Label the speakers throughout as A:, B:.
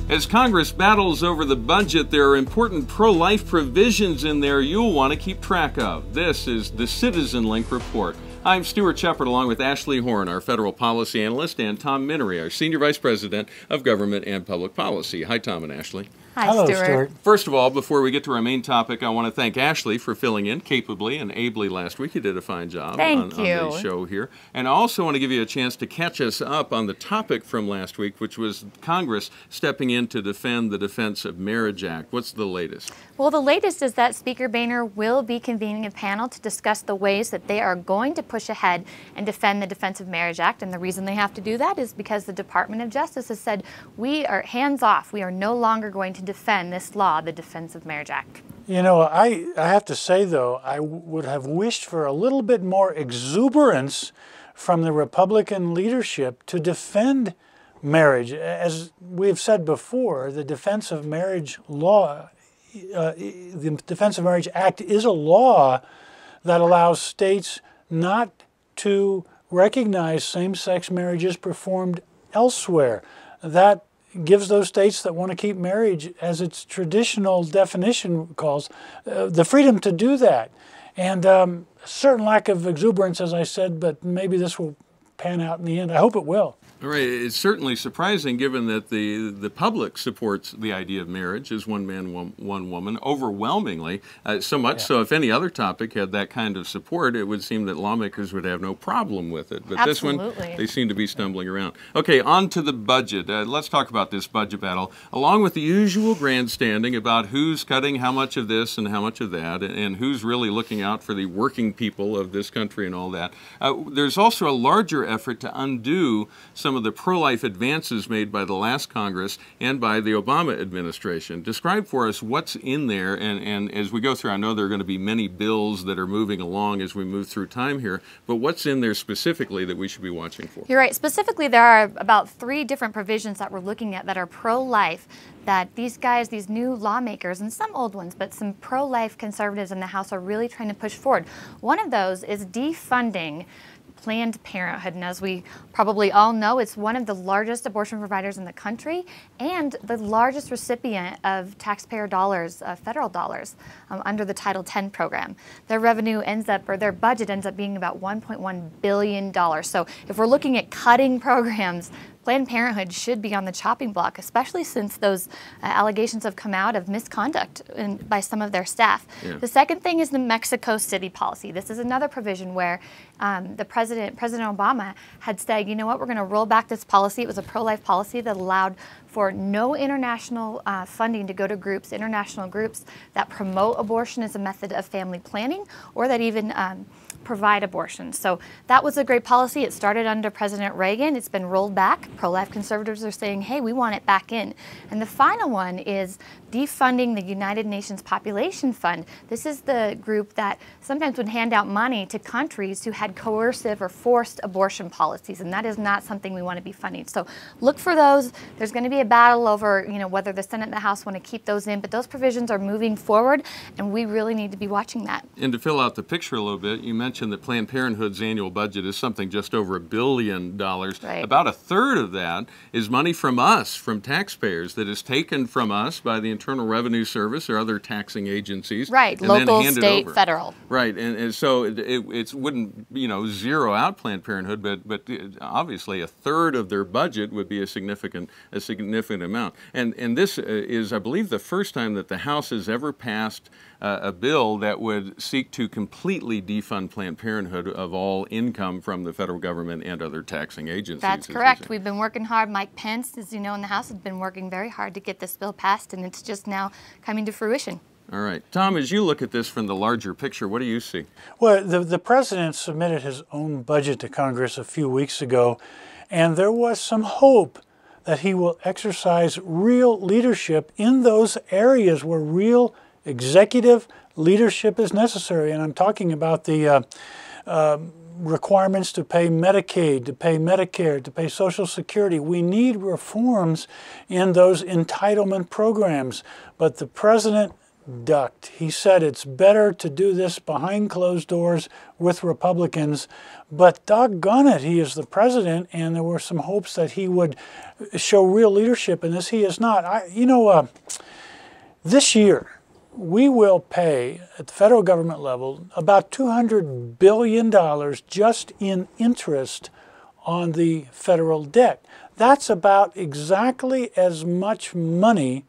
A: As Congress battles over the budget, there are important pro-life provisions in there you'll want to keep track of. This is the CitizenLink Report. I'm Stuart Shepard, along with Ashley Horne, our federal policy analyst, and Tom Minnery, our senior vice president of government and public policy. Hi, Tom and Ashley.
B: Hi,
C: Hello,
B: Stuart.
A: First of all, before we get to our main topic, I want to thank Ashley for filling in capably and ably last week. You did a fine job on the show here. And I also want to give you a chance to catch us up on the topic from last week, which was Congress stepping in to defend the Defense of Marriage Act. What's the latest? Well,
B: the latest is that Speaker Boehner will be convening a panel to discuss the ways that they are going to push ahead and defend the Defense of Marriage Act. And the reason they have to do that is because the Department of Justice has said, we are hands off. We are no longer going to defend this law, the Defense of Marriage Act.
C: You know, I have to say, though, I would have wished for a little bit more exuberance from the Republican leadership to defend marriage. As we've said before, the Defense of Marriage law, the Defense of Marriage Act is a law that allows states not to recognize same-sex marriages performed elsewhere. That gives those states that want to keep marriage, as its traditional definition calls, the freedom to do that. And a certain lack of exuberance, as I said, but maybe this will pan out in the end. I hope it will.
A: All right. It's certainly surprising given that the public supports the idea of marriage as one man, one woman, overwhelmingly. So much so if any other topic had that kind of support, it would seem that lawmakers would have no problem with it. But
B: Absolutely.
A: This one, they seem to be stumbling around. Okay, on to the budget. Let's talk about this budget battle, along with the usual grandstanding about who's cutting how much of this and how much of that, and who's really looking out for the working people of this country and all that. There's also a larger effort to undo some of the pro-life advances made by the last Congress and by the Obama administration. Describe for us what's in there, and as we go through, I know there are going to be many bills that are moving along as we move through time here, but what's in there specifically that we should be watching for?
B: You're right. Specifically, there are about 3 different provisions that we're looking at that are pro-life, that these guys, these new lawmakers, and some old ones, but some pro-life conservatives in the House are really trying to push forward. One of those is defunding Planned Parenthood, and as we probably all know, it's one of the largest abortion providers in the country and the largest recipient of taxpayer dollars, federal dollars, under the Title X program. Their revenue ends up, or their budget ends up being about $1.1 billion. So if we're looking at cutting programs, Planned Parenthood should be on the chopping block, especially since those allegations have come out of misconduct by some of their staff. Yeah. The second thing is the Mexico City policy. This is another provision where President Obama had said, you know what, we're going to roll back this policy. It was a pro-life policy that allowed for no international funding to go to groups, international groups that promote abortion as a method of family planning or that even provide abortion. So that was a great policy. It started under President Reagan. It's been rolled back. Pro-life conservatives are saying, hey, we want it back in. And the final one is defunding the United Nations Population Fund. This is the group that sometimes would hand out money to countries who had coercive or forced abortion policies, and that is not something we want to be funding. So look for those. There's going to be a battle over, you know, whether the Senate and the House want to keep those in, but those provisions are moving forward, and we really need to be watching that.
A: And to fill out the picture a little bit, you mentioned that Planned Parenthood's annual budget is something just over $1 billion.
B: Right.
A: About a third of that is money from us, from taxpayers, that is taken from us by the Internal Revenue Service or other taxing agencies.
B: Right, local, state, federal.
A: Right, and so it wouldn't, you know, zero out Planned Parenthood, but obviously a third of their budget would be a significant amount. And this is, I believe, the first time that the House has ever passed a bill that would seek to completely defund Planned Parenthood of all income from the federal government and other taxing agencies.
B: That's correct. We've been working hard. Mike Pence, as you know, in the House has been working very hard to get this bill passed, and it's just now coming to fruition.
A: All right. Tom, as you look at this from the larger picture, what do you see?
C: Well, the president submitted his own budget to Congress a few weeks ago, and there was some hope that he will exercise real leadership in those areas where real executive leadership is necessary. And I'm talking about the requirements to pay Medicaid, to pay Medicare, to pay Social Security. We need reforms in those entitlement programs. But the president ducked. He said it's better to do this behind closed doors with Republicans, but doggone it, he is the president, and there were some hopes that he would show real leadership in this. He is not. This year, we will pay at the federal government level about $200 billion just in interest on the federal debt. That's about exactly as much money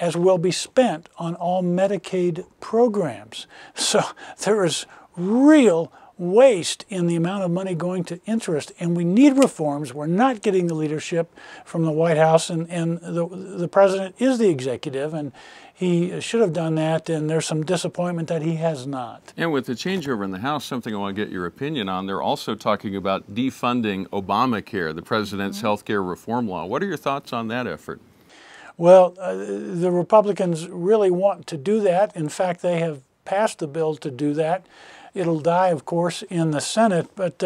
C: as will be spent on all Medicaid programs. So there is real waste in the amount of money going to interest, and we need reforms. We're not getting the leadership from the White House, and the president is the executive, and he should have done that, and there's some disappointment that he has not.
A: And with the changeover in the House, something I want to get your opinion on, they're also talking about defunding Obamacare, the president's health care reform law. What are your thoughts on that effort?
C: Well, the Republicans really want to do that. In fact, they have passed the bill to do that. It'll die, of course, in the Senate. But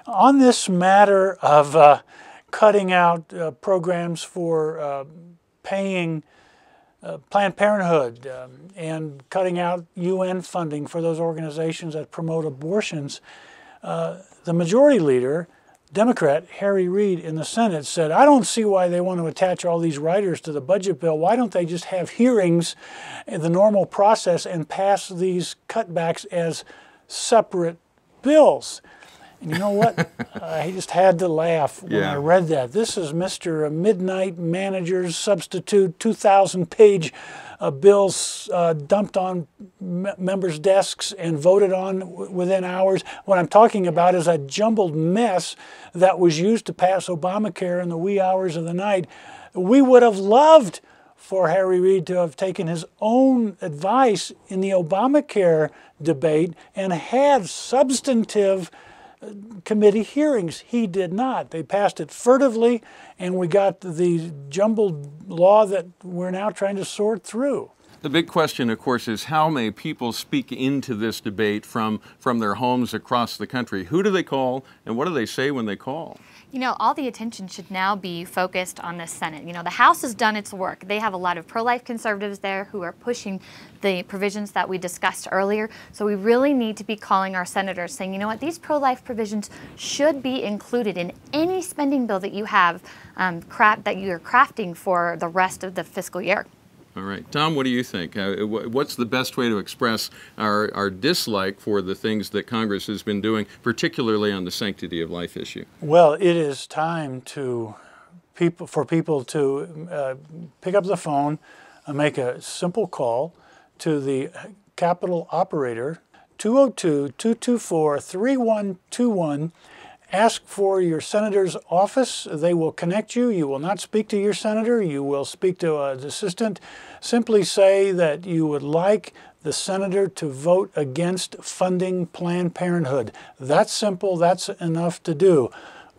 C: on this matter of cutting out programs for paying Planned Parenthood and cutting out UN funding for those organizations that promote abortions, the majority leader, Democrat Harry Reid in the Senate, said, I don't see why they want to attach all these writers to the budget bill. Why don't they just have hearings in the normal process and pass these cutbacks as separate bills? And you know what? I just had to laugh when I read that. This is Mr. Midnight Manager's substitute, 2,000-page bills dumped on members' desks and voted on within hours. What I'm talking about is a jumbled mess that was used to pass Obamacare in the wee hours of the night. We would have loved for Harry Reid to have taken his own advice in the Obamacare debate and had substantive committee hearings. He did not. They passed it furtively, and we got the jumbled law that we're now trying to sort through.
A: The big question, of course, is how may people speak into this debate from their homes across the country? Who do they call, and what do they say when they call?
B: You know, all the attention should now be focused on the Senate. You know, the House has done its work. They have a lot of pro-life conservatives there who are pushing the provisions that we discussed earlier. So we really need to be calling our senators saying, you know what, these pro-life provisions should be included in any spending bill that you have, that you are crafting for the rest of the fiscal year.
A: All right. Tom, what do you think? What's the best way to express our dislike for the things that Congress has been doing, particularly on the sanctity of life issue?
C: Well, it is time for people to pick up the phone and make a simple call to the Capitol operator, 202-224-3121. Ask for your senator's office. They will connect you. You will not speak to your senator. You will speak to an assistant. Simply say that you would like the senator to vote against funding Planned Parenthood. That's simple. That's enough to do.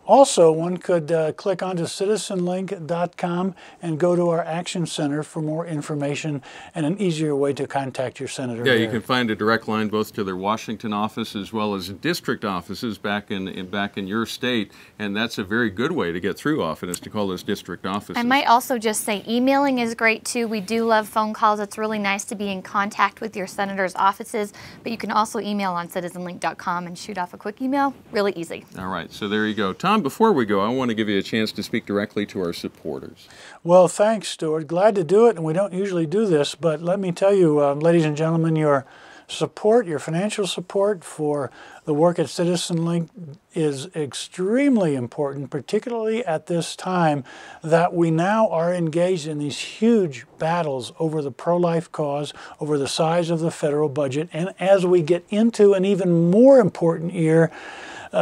C: Also, one could click onto CitizenLink.com and go to our Action Center for more information and an easier way to contact your senator.
A: Yeah, you can find a direct line both to their Washington office as well as district offices back in your state, and that's a very good way to get through often is to call those district offices.
B: I might also just say emailing is great too. We do love phone calls. It's really nice to be in contact with your senator's offices, but you can also email on CitizenLink.com and shoot off a quick email. Really easy.
A: All right, so there you go. Tom, before we go, I want to give you a chance to speak directly to our supporters.
C: Well, thanks, Stuart. Glad to do it, and we don't usually do this, but let me tell you, ladies and gentlemen, your support, your financial support for the work at CitizenLink is extremely important, particularly at this time that we now are engaged in these huge battles over the pro-life cause, over the size of the federal budget, and as we get into an even more important year,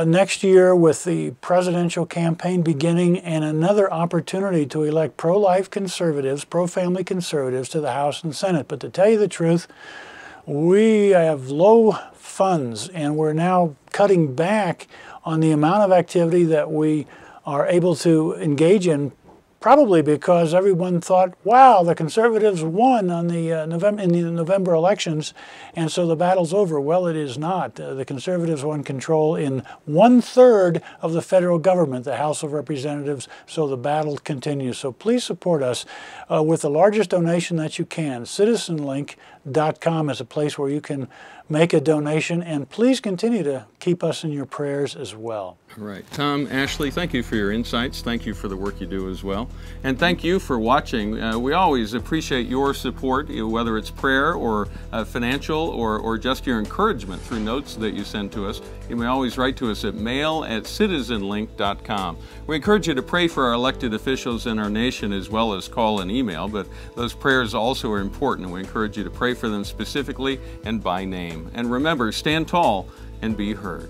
C: next year with the presidential campaign beginning and another opportunity to elect pro-life conservatives, pro-family conservatives to the House and Senate. But to tell you the truth, we have low funds and we're now cutting back on the amount of activity that we are able to engage in probably because everyone thought, wow, the conservatives won on the in the November elections, and so the battle's over. Well, it is not. The conservatives won control in 1/3 of the federal government, the House of Representatives, so the battle continues. So please support us with the largest donation that you can. CitizenLink.com is a place where you can make a donation, and please continue to keep us in your prayers as well.
A: All right. Tom, Ashley, thank you for your insights. Thank you for the work you do as well. And thank you for watching. We always appreciate your support, whether it's prayer or financial or just your encouragement through notes that you send to us. You may always write to us at mail@citizenlink.com. We encourage you to pray for our elected officials in our nation as well as call and email, but those prayers also are important. We encourage you to pray for them specifically and by name. And remember, stand tall and be heard.